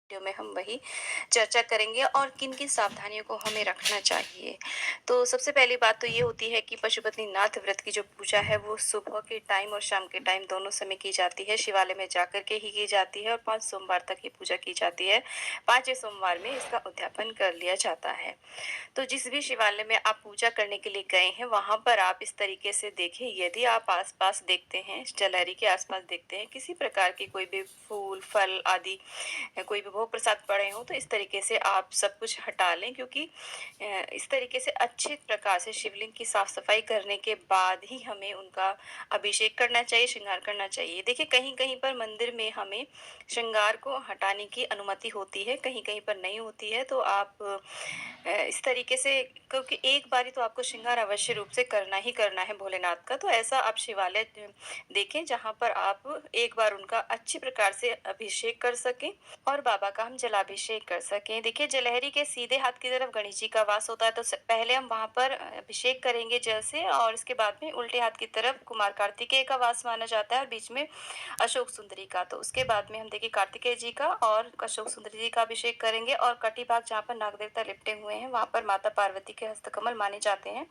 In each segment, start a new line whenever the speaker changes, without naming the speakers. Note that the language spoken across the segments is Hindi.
वीडियो में हम वही चर्चा करेंगे और किन-किन सावधानियों को हमें रखना चाहिए। तो सबसे पहली बात तो ये होती है कि पशुपतिनाथ व्रत की जो पूजा है वो सुबह के टाइम और शाम के टाइम दोनों समय की जाती है। शिवालय में जाकर के ही की जाती है और 5 सोमवार तक ये पूजा की जाती है। 5वें सोमवार में इसका उद्यापन कर लिया जाता है। तो जिस भी शिवालय में आप पूजा करने के लिए गए हैं, वहाँ पर आप इस तरीके से देखें, यदि आप आस-पास देखते हैं, जलहरी के आस-पास देखते हैं, किसी प्रकार की कोई भी फूल, फल आदि कोई भी भोग प्रसाद पड़े हों, तो इस तरीके से आप सब कुछ हटा लें क्योंकि इस तरीके से अच्छे प्रकार से शिवलिंग की साफ-सफाई करने के बाद ही हमें उनका अभिषेक करना चाहिए, श्रृंगार करना चाहिए। देखिए, कहीं-कहीं पर मंदिर में हमें श्रृंगार को हटाने की अनुमति होती है, कहीं-कहीं पर नहीं होती है, तो आप इस तरीके से क्योंकि एक बारी तो आपको श्रृंगार अवश्य रूप से करना ही करना है भोलेनाथ का, तो ऐसा आप शिवालय देखें जहाँ पर आप एक बार उनका अच्छी प्रकार से अभिषेक कर सकें और बाबा का हम जलाभिषेक कर सकें। देखिए, जलहरी के सीधे हाथ की तरफ गणेश जी का वास होता है, तो पहले हम वहाँ पर अभिषेक करेंगे जल से और इसके बाद में उल्टे हाथ की तरफ कुमार कार्तिकेय का वास माना जाता है और बीच में अशोक सुंदरी का। तो उसके बाद में हम देखिए कार्तिकेय जी का और अशोक सुंदरी जी का अभिषेक करेंगे और कटी भाग जहाँ पर नाग देवता लिपटे हुए हैं वहाँ पर माता पार्वती के हस्तकमल माने जाते हैं।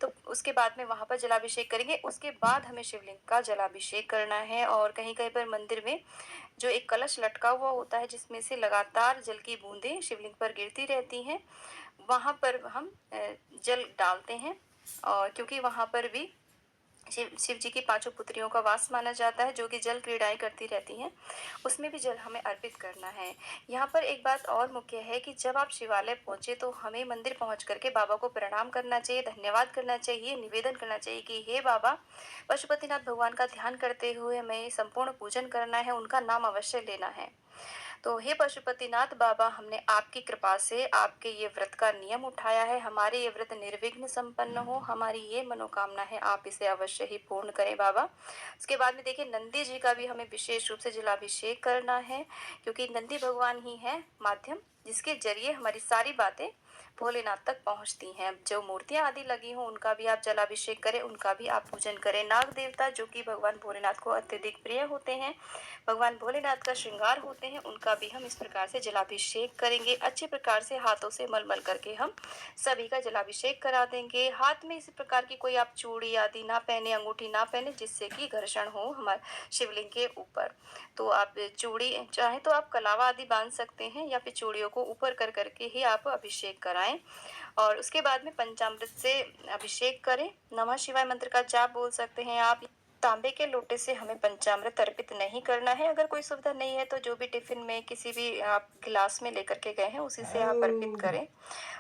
तो उसके बाद में वहाँ पर जलाभिषेक करेंगे। उसके बाद हमें शिवलिंग का जलाभिषेक करना है और कहीं-कहीं पर मंदिर में जो एक कलश लटका हुआ होता है जिसमें से लगातार जल की बूंदें शिवलिंग पर गिरती रहती हैं, वहाँ पर हम जल डालते हैं और क्योंकि वहाँ पर भी शिव जी की पांचों पुत्रियों का वास माना जाता है जो कि जल क्रीड़ाएं करती रहती हैं, उसमें भी जल हमें अर्पित करना है। यहाँ पर एक बात और मुख्य है कि जब आप शिवालय पहुंचे तो हमें मंदिर पहुंच करके बाबा को प्रणाम करना चाहिए, धन्यवाद करना चाहिए, निवेदन करना चाहिए कि हे बाबा, पशुपतिनाथ भगवान का ध्यान करते हुए हमें संपूर्ण पूजन करना है, उनका नाम अवश्य लेना है। तो हे पशुपतिनाथ बाबा, हमने आपकी कृपा से आपके ये व्रत का नियम उठाया है, हमारे ये व्रत निर्विघ्न संपन्न हो, हमारी ये मनोकामना है, आप इसे अवश्य ही पूर्ण करें बाबा। उसके बाद में देखिए नंदी जी का भी हमें विशेष रूप से जलाभिषेक करना है क्योंकि नंदी भगवान ही है माध्यम जिसके जरिए हमारी सारी बातें भोलेनाथ तक पहुंचती हैं। जो मूर्तियां आदि लगी हों उनका भी आप जलाभिषेक करें, उनका भी आप पूजन करें। नाग देवता जो कि भगवान भोलेनाथ को अत्यधिक प्रिय होते हैं, भगवान भोलेनाथ का श्रृंगार होते हैं, उनका भी हम इस प्रकार से जलाभिषेक करेंगे। अच्छे प्रकार से हाथों से मल-मल करके हम सभी का जलाभिषेक करा देंगे। हाथ में इसी प्रकार की कोई आप चूड़ी आदि ना पहने, अंगूठी ना पहने जिससे कि घर्षण हो हमारे शिवलिंग के ऊपर। तो आप चूड़ी चाहे तो आप कलावा आदि बांध सकते हैं या फिर चूड़ियों को ऊपर कर करके ही आप अभिषेक कराएं और उसके बाद में पंचामृत से अभिषेक करें। नमः शिवाय मंत्र का जाप बोल सकते हैं आप। तांबे के लोटे से हमें पंचामृत अर्पित नहीं करना है। अगर कोई सुविधा नहीं है तो जो भी टिफिन में किसी भी आप गिलास में लेकर के गए हैं उसी से आप अर्पित करें।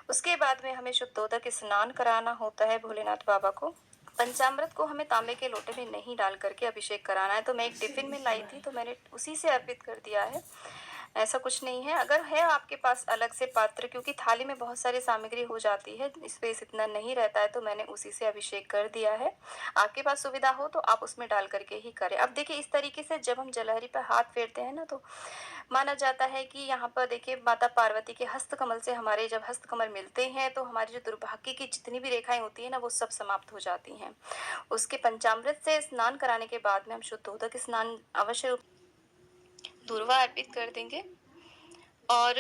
उसके बाद में हमें शुद्धोदक स्नान कराना होता है भोलेनाथ बाबा को। पंचामृत को हमें तांबे के लोटे में नहीं डाल करके अभिषेक कराना है। तो मैं एक टिफिन में लाई थी तो मैंने उसी से अर्पित कर दिया है, ऐसा कुछ नहीं है। अगर है आपके पास अलग से पात्र, क्योंकि थाली में बहुत सारी सामग्री हो जाती है, स्पेस इतना नहीं रहता है, तो मैंने उसी से अभिषेक कर दिया है। आपके पास सुविधा हो तो आप उसमें डाल करके ही करें। अब देखिए इस तरीके से जब हम जलहरी पर हाथ फेरते हैं ना तो माना जाता है कि यहाँ पर देखिए माता पार्वती के हस्तकमल से हमारे जब हस्तकमल मिलते हैं तो हमारी जो दुर्भाग्य की जितनी भी रेखाएं होती है ना वो सब समाप्त हो जाती हैं। उसके पंचामृत से स्नान कराने के बाद में हम शुद्धोदक स्नान अवश्य दूर्वा अर्पित कर देंगे और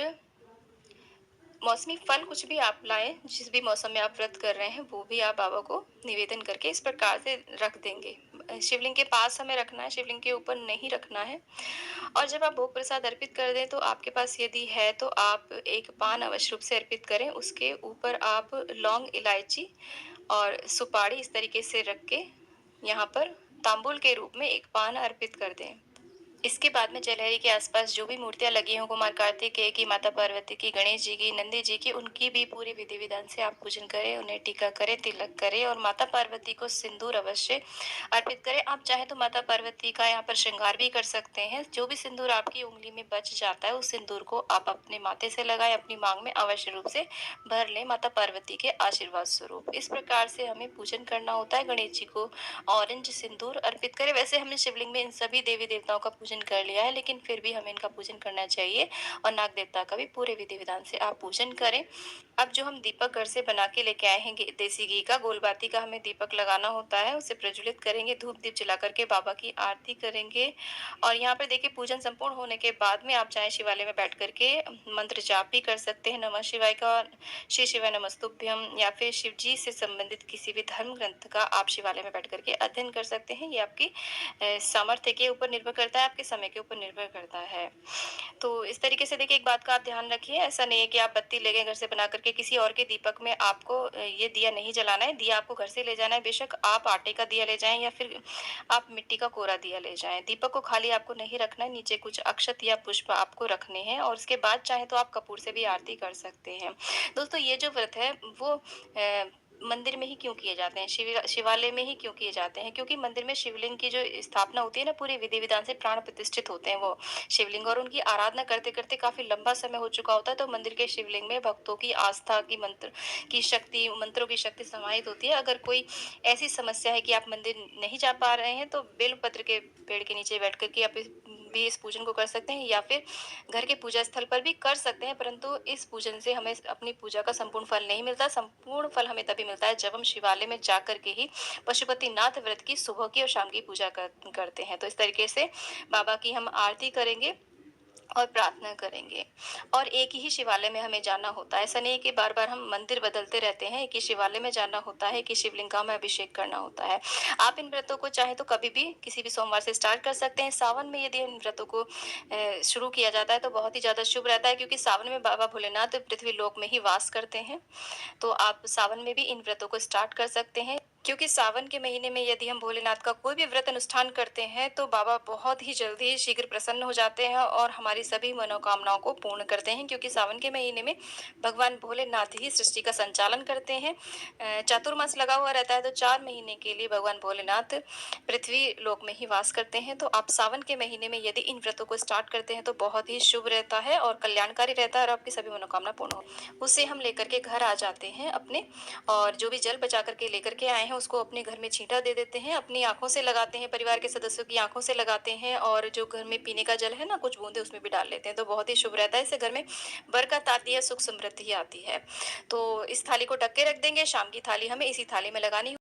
मौसमी फल कुछ भी आप लाएं, जिस भी मौसम में आप व्रत कर रहे हैं वो भी आप बाबा को निवेदन करके इस प्रकार से रख देंगे। शिवलिंग के पास हमें रखना है, शिवलिंग के ऊपर नहीं रखना है। और जब आप भोग प्रसाद अर्पित कर दें तो आपके पास यदि है तो आप एक पान अवश्य रूप से अर्पित करें। उसके ऊपर आप लौंग, इलायची और सुपारी इस तरीके से रख के यहाँ पर तांबुल के रूप में एक पान अर्पित कर दें। इसके बाद में जलहरी के आसपास जो भी मूर्तियां लगी हों, कुमार कार्तिकेय की, माता पार्वती की, गणेश जी की, नंदी जी की, उनकी भी पूरी विधि विधान से आप पूजन करें, उन्हें टीका करें, तिलक करें और माता पार्वती को सिंदूर अवश्य अर्पित करें। आप चाहे तो माता पार्वती का यहाँ पर श्रृंगार भी कर सकते हैं। जो भी सिंदूर आपकी उंगली में बच जाता है उस सिंदूर को आप अपने माथे से लगाएं, अपनी मांग में अवश्य रूप से भर लें माता पार्वती के आशीर्वाद स्वरूप। इस प्रकार से हमें पूजन करना होता है। गणेश जी को ऑरेंज सिंदूर अर्पित करें। वैसे हमने शिवलिंग में इन सभी देवी देवताओं का पूजन पूजन कर लिया है, लेकिन फिर भी हमें इनका पूजन करना चाहिए और नाग देवता का भी पूरे विधि-विधान से आप पूजन करें। अब जो हम दीपक घर से बना के लेके आए हैं घी देसी घी का, गोलबाती का हमें दीपक लगाना होता है, उसे प्रज्वलित करेंगे, धूप-दीप जला कर के बाबा की आरती करेंगे और यहाँ पर देखिए पूजन संपूर्ण होने के बाद में आप चाहे शिवालय में बैठ कर के मंत्र जाप भी कर सकते हैं, नमः शिवाय का, श्री शिवाय नमस्तुभ्यम, या फिर शिव जी से संबंधित किसी भी धर्म ग्रंथ का आप शिवालय में बैठ कर के अध्ययन कर सकते हैं। ये आपकी सामर्थ्य के ऊपर निर्भर करता है, आपके समय के ऊपर निर्भर करता है। तो इस तरीके से देखिए एक बात का आप ध्यान रखिए, ऐसा नहीं है कि आप बत्ती ले गए घर से बना कर के, किसी और के दीपक में आपको ये दिया नहीं जलाना है, दिया आपको घर से ले जाना है। बेशक आप आटे का दिया ले जाएँ या फिर आप मिट्टी का कोरा दिया ले जाएँ। दीपक को खाली आपको नहीं रखना है, नीचे कुछ अक्षत या पुष्प आपको रखने हैं और उसके बाद चाहे तो आप कपूर से भी आरती कर सकते हैं। दोस्तों ये जो व्रत है वो मंदिर में ही क्यों किए जाते हैं, शिवालय में ही क्यों किए जाते हैं? क्योंकि मंदिर में शिवलिंग की जो स्थापना होती है ना, पूरे विधि-विधान से प्राण प्रतिष्ठित होते हैं वो शिवलिंग, और उनकी आराधना करते-करते काफ़ी लंबा समय हो चुका होता है, तो मंदिर के शिवलिंग में भक्तों की आस्था की मंत्र की शक्ति, मंत्रों की शक्ति समाहित होती है। अगर कोई ऐसी समस्या है कि आप मंदिर नहीं जा पा रहे हैं, तो बेलपत्र के पेड़ के नीचे बैठ कर के आप इस पूजन को कर सकते हैं या फिर घर के पूजा स्थल पर भी कर सकते हैं, परंतु इस पूजन से हमें अपनी पूजा का संपूर्ण फल नहीं मिलता। संपूर्ण फल हमें तभी मिलता है जब हम शिवालय में जाकर के ही पशुपतिनाथ व्रत की सुबह की और शाम की पूजा करते हैं। तो इस तरीके से बाबा की हम आरती करेंगे और प्रार्थना करेंगे और एक ही शिवालय में हमें जाना होता है। ऐसा नहीं है कि बार-बार हम मंदिर बदलते रहते हैं, एक ही शिवालय में जाना होता है, एक ही शिवलिंग का हमें अभिषेक करना होता है। आप इन व्रतों को चाहे तो कभी भी किसी भी सोमवार से स्टार्ट कर सकते हैं। सावन में यदि इन व्रतों को शुरू किया जाता है तो बहुत ही ज़्यादा शुभ रहता है, क्योंकि सावन में बाबा भोलेनाथ पृथ्वी लोक में ही वास करते हैं। तो आप सावन में भी इन व्रतों को स्टार्ट कर सकते हैं, क्योंकि सावन के महीने में यदि हम भोलेनाथ का कोई भी व्रत अनुष्ठान करते हैं तो बाबा बहुत ही जल्दी शीघ्र प्रसन्न हो जाते हैं और हमारी सभी मनोकामनाओं को पूर्ण करते हैं, क्योंकि सावन के महीने में भगवान भोलेनाथ ही सृष्टि का संचालन करते हैं। चातुर्मास लगा हुआ रहता है, तो 4 महीने के लिए भगवान भोलेनाथ पृथ्वी लोक में ही वास करते हैं। तो आप सावन के महीने में यदि इन व्रतों को स्टार्ट करते हैं तो बहुत ही शुभ रहता है और कल्याणकारी रहता है और आपकी सभी मनोकामना पूर्ण हो। उसे हम लेकर के घर आ जाते हैं अपने, और जो भी जल बचा करके लेकर के आए हैं उसको अपने घर में छींटा दे देते हैं, अपनी आँखों से लगाते हैं, परिवार के सदस्यों की आँखों से लगाते हैं और जो घर में पीने का जल है ना, कुछ बूँदें उसमें भी डाल लेते हैं, तो बहुत ही शुभ रहता है। इससे घर में बरकत आती है, सुख समृद्धि आती है। तो इस थाली को ढक के रख देंगे, शाम की थाली हमें इसी थाली में लगानी